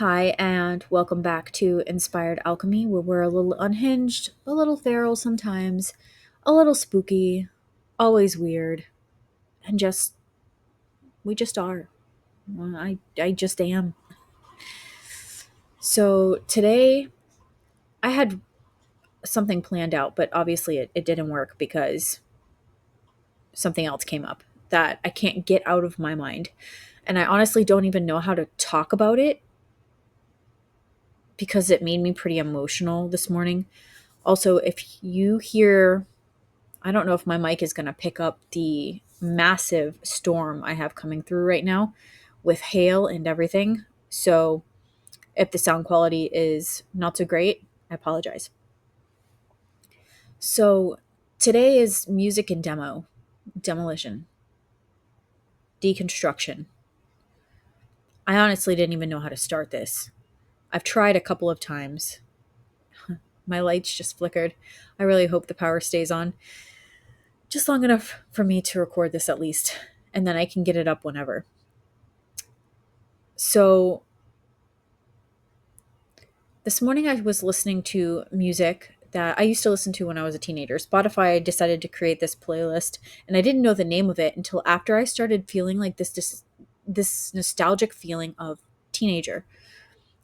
Hi, and welcome back to Inspired Alchemy, where we're a little unhinged, a little feral sometimes, a little spooky, always weird, and we just are. I just am. So today, I had something planned out, but obviously it didn't work because something else came up that I can't get out of my mind. And I honestly don't even know how to talk about it because it made me pretty emotional this morning. Also, if you hear I don't know if my mic is going to pick up the massive storm I have coming through right now with hail and everything. So if the sound quality is not so great, I apologize. So today is music and demolition, deconstruction. I honestly didn't even know how to start this. I've tried a couple of times. My lights just flickered. I really hope the power stays on just long enough for me to record this at least, and then I can get it up whenever. So this morning I was listening to music that I used to listen to when I was a teenager. Spotify decided to create this playlist, and I didn't know the name of it until after I started feeling like this nostalgic feeling of teenager.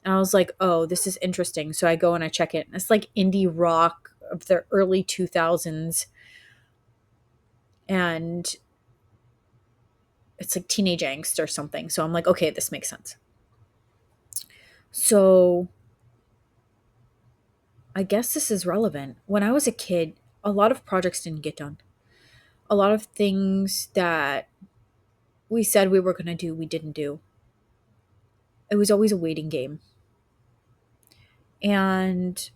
And I was like, "Oh, this is interesting." So I go and I check it. And it's like indie rock of the early 2000s, and it's like teenage angst or something. So I'm like, "Okay, this makes sense." So I guess this is relevant. When I was a kid, a lot of projects didn't get done. A lot of things that we said we were going to do, we didn't do. It was always a waiting game. And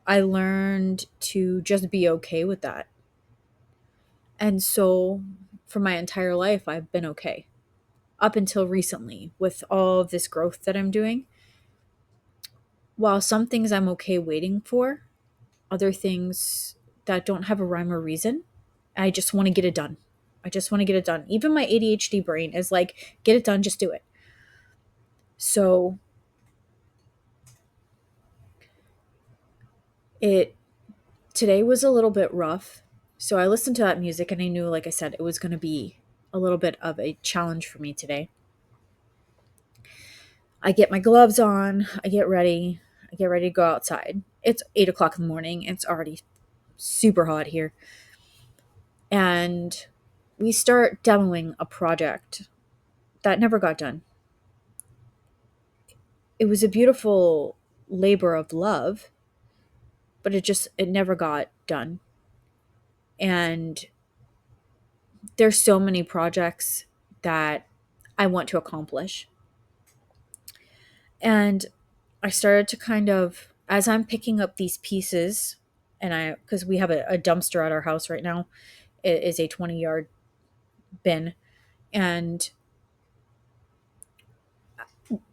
I learned to just be okay with that. And so for my entire life, I've been okay up until recently with all of this growth that I'm doing. While some things I'm okay waiting for, other things that don't have a rhyme or reason, I just want to get it done. I just want to get it done. Even my ADHD brain is like, get it done, just do it. So it today was a little bit rough. So I listened to that music and I knew, like I said, it was going to be a little bit of a challenge for me today. I get my gloves on, I get ready to go outside. It's 8 o'clock in the morning. It's already super hot here. And we start demoing a project that never got done. It was a beautiful labor of love, but it never got done. And there's so many projects that I want to accomplish. And I started to kind of, as I'm picking up these pieces, because we have a dumpster at our house right now, it is a 20-yard bin, and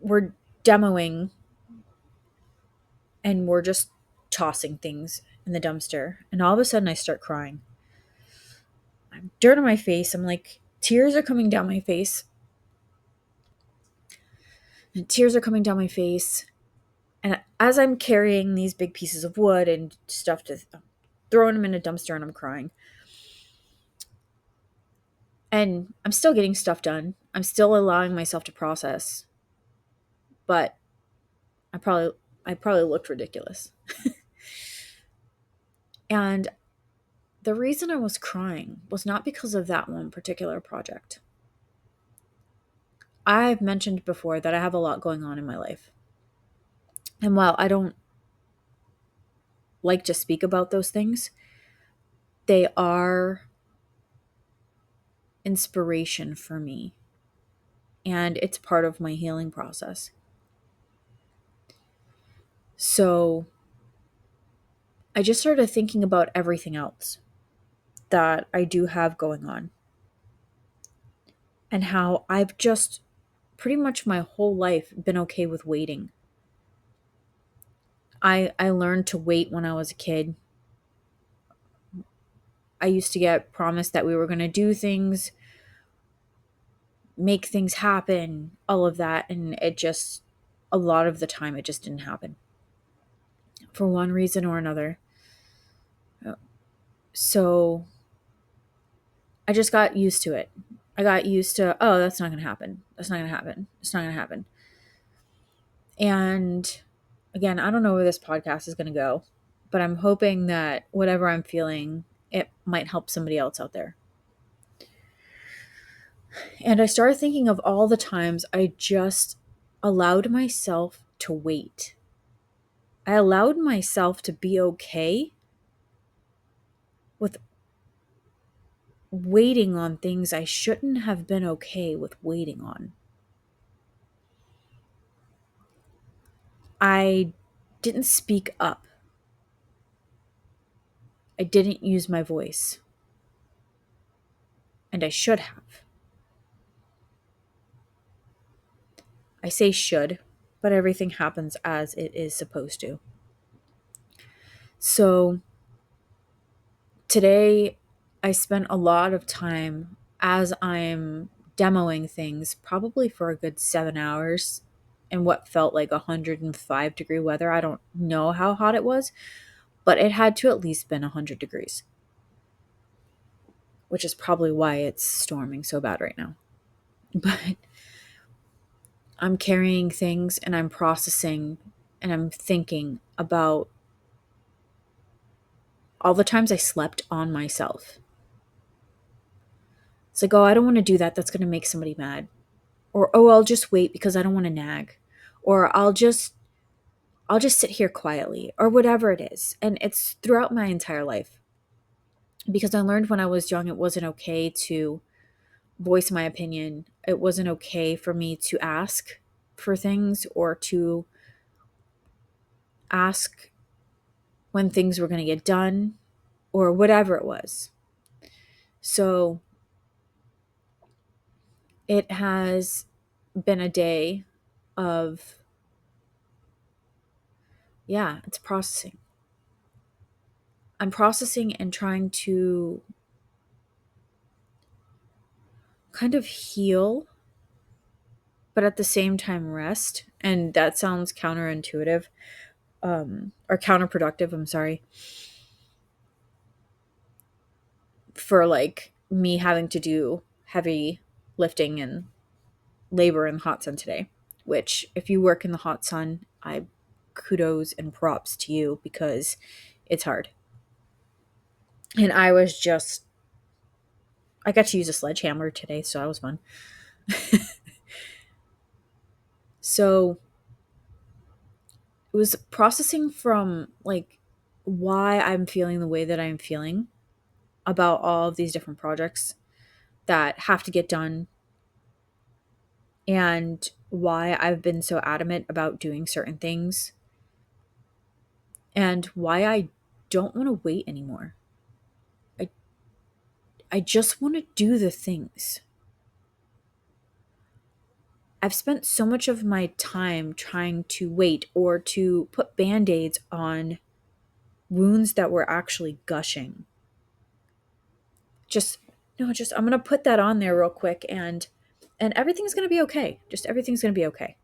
we're demoing and we're just tossing things in the dumpster. And all of a sudden, I start crying. I'm dirt on my face. I'm like, tears are coming down my face. And tears are coming down my face. And as I'm carrying these big pieces of wood and stuff to throwing them in a dumpster and I'm crying. And I'm still getting stuff done. I'm still allowing myself to process. But I probably I probably looked ridiculous. And the reason I was crying was not because of that one particular project. I've mentioned before that I have a lot going on in my life. And while I don't like to speak about those things, they are inspiration for me. And it's part of my healing process. So I just started thinking about everything else that I do have going on and how I've just pretty much my whole life been okay with waiting. I learned to wait when I was a kid. I used to get promised that we were going to do things, make things happen, all of that, and it just a lot of the time it just didn't happen for one reason or another. So I just got used to it. I got used to, oh, that's not going to happen. That's not going to happen. It's not going to happen. And again, I don't know where this podcast is going to go, but I'm hoping that whatever I'm feeling, it might help somebody else out there. And I started thinking of all the times I just allowed myself to wait. I allowed myself to be okay with waiting on things I shouldn't have been okay with waiting on. I didn't speak up. I didn't use my voice. And I should have. I say should, but everything happens as it is supposed to. So today I spent a lot of time as I'm demoing things, probably for a good 7 hours in what felt like 105-degree weather. I don't know how hot it was, but it had to at least been 100 degrees, which is probably why it's storming so bad right now. But I'm carrying things and I'm processing and I'm thinking about all the times I slept on myself. It's like, oh, I don't want to do that. That's going to make somebody mad. Or, oh, I'll just wait because I don't want to nag. Or I'll just sit here quietly or whatever it is. And it's throughout my entire life. Because I learned when I was young it wasn't okay to voice my opinion. It wasn't okay for me to ask for things or to ask when things were going to get done or whatever it was. So it has been a day of, yeah, it's processing. I'm processing and trying to kind of heal, but at the same time rest. And that sounds counterintuitive, or counterproductive, I'm sorry, for like me having to do heavy lifting and labor in the hot sun today, which if you work in the hot sun, I kudos and props to you because it's hard. And I got to use a sledgehammer today, so that was fun. So it was processing from like why I'm feeling the way that I'm feeling about all of these different projects that have to get done and why I've been so adamant about doing certain things and why I don't want to wait anymore. I I just want to do the things. I've spent so much of my time trying to wait or to put band-aids on wounds that were actually gushing. Just no, just I'm going to put that on there real quick and everything's going to be okay. Just everything's going to be okay.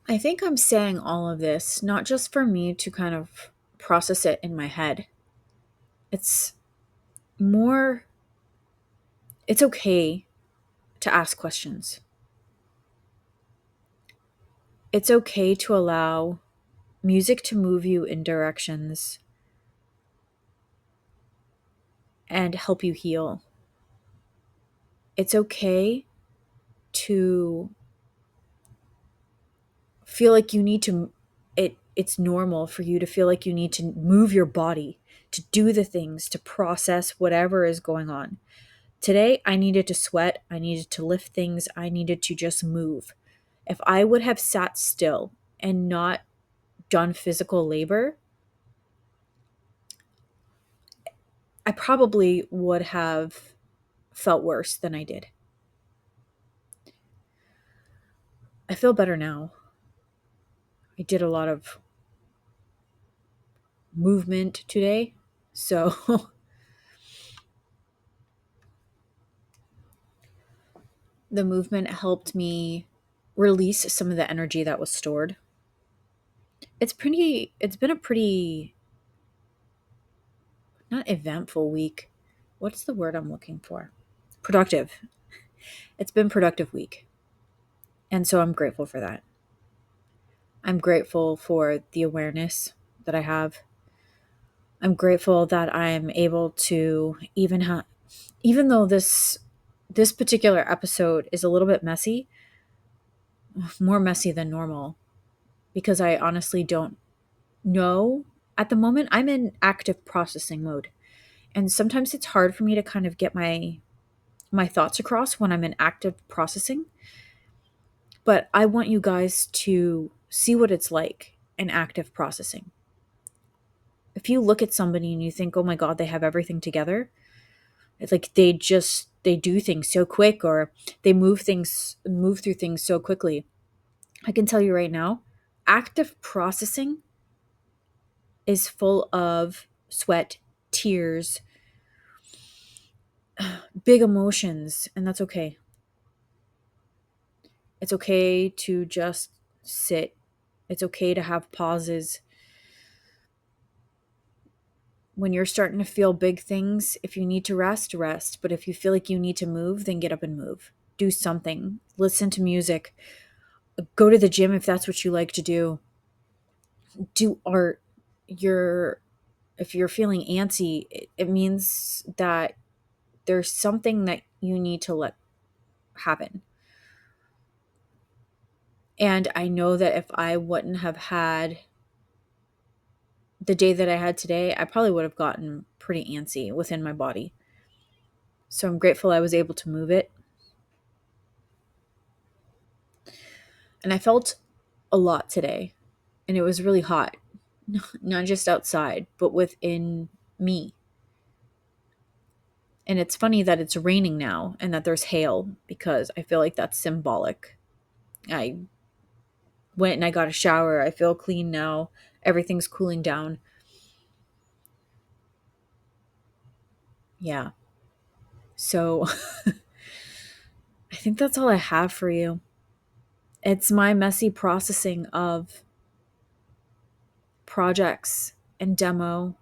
I think I'm saying all of this not just for me to kind of process it in my head. It's more, it's okay to ask questions. It's okay to allow music to move you in directions and help you heal. It's okay to feel like you need to it's normal for you to feel like you need to move your body to do the things to process whatever is going on. Today I needed to sweat, I needed to lift things, I needed to just move. If I would have sat still and not done physical labor, I probably would have felt worse than I did. I feel better now. I did a lot of movement today. So The movement helped me release some of the energy that was stored. It's been a pretty, not eventful week. What's the word I'm looking for? Productive. It's been productive week. And so I'm grateful for that. I'm grateful for the awareness that I have. I'm grateful that I'm able to even though this particular episode is a little bit messy, more messy than normal, because I honestly don't know at the moment. I'm in active processing mode. And sometimes it's hard for me to kind of get my thoughts across when I'm in active processing. But I want you guys to see what it's like in active processing. If you look at somebody and you think, "Oh my god, they have everything together." It's like they do things so quick, or they move through things so quickly. I can tell you right now, active processing is full of sweat, tears, big emotions, and that's okay. It's okay to just sit. It's okay to have pauses. When you're starting to feel big things, if you need to rest, rest. But if you feel like you need to move, then get up and move. Do something. Listen to music. Go to the gym if that's what you like to do. Do art. You're If you're feeling antsy, it means that there's something that you need to let happen. And I know that if I wouldn't have had the day that I had today, I probably would have gotten pretty antsy within my body. So I'm grateful I was able to move it. And I felt a lot today. And it was really hot, not just outside, but within me. And it's funny that it's raining now and that there's hail, because I feel like that's symbolic. I went and I got a shower. I feel clean now. Everything's cooling down. Yeah. So I think that's all I have for you. It's my messy processing of projects and demo,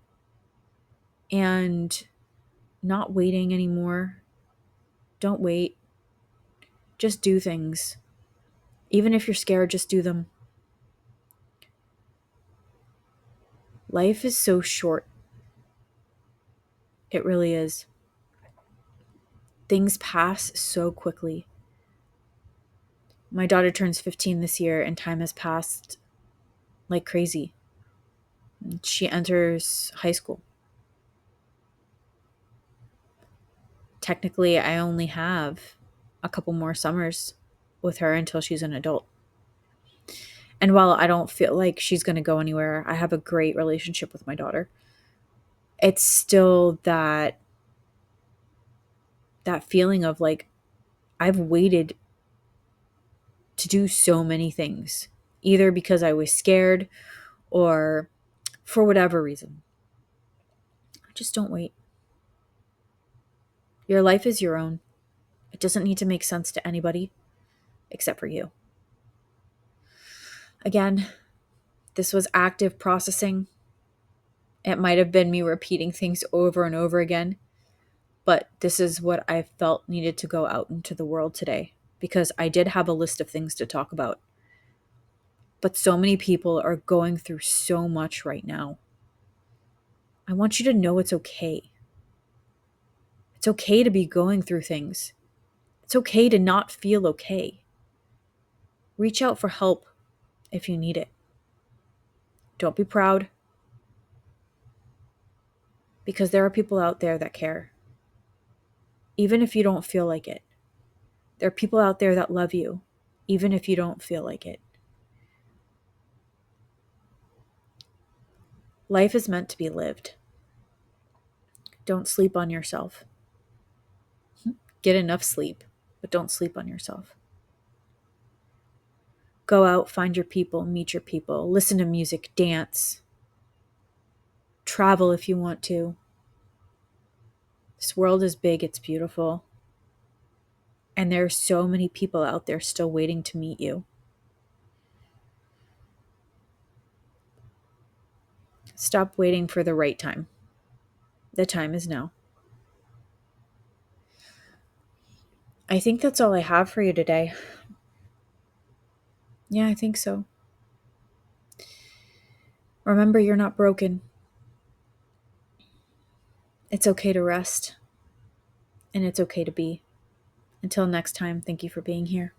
and not waiting anymore. Don't wait. Just do things. Even if you're scared, just do them. Life is so short. It really is. Things pass so quickly. My daughter turns 15 this year, and time has passed like crazy. She enters high school. Technically, I only have a couple more summers with her until she's an adult. And while I don't feel like she's going to go anywhere, I have a great relationship with my daughter. It's still that feeling of like, I've waited to do so many things, either because I was scared or for whatever reason. Just don't wait. Your life is your own. It doesn't need to make sense to anybody except for you. Again, this was active processing. It might have been me repeating things over and over again, but this is what I felt needed to go out into the world today, because I did have a list of things to talk about. But so many people are going through so much right now. I want you to know it's okay. It's okay to be going through things. It's okay to not feel okay. Reach out for help if you need it. Don't be proud, because there are people out there that care. Even if you don't feel like it. There are people out there that love you, even if you don't feel like it. Life is meant to be lived. Don't sleep on yourself. Get enough sleep, but don't sleep on yourself. Go out, find your people, meet your people, listen to music, dance, travel if you want to. This world is big, it's beautiful. And there are so many people out there still waiting to meet you. Stop waiting for the right time. The time is now. I think that's all I have for you today. Yeah, I think so. Remember, you're not broken. It's okay to rest, and it's okay to be. Until next time, thank you for being here.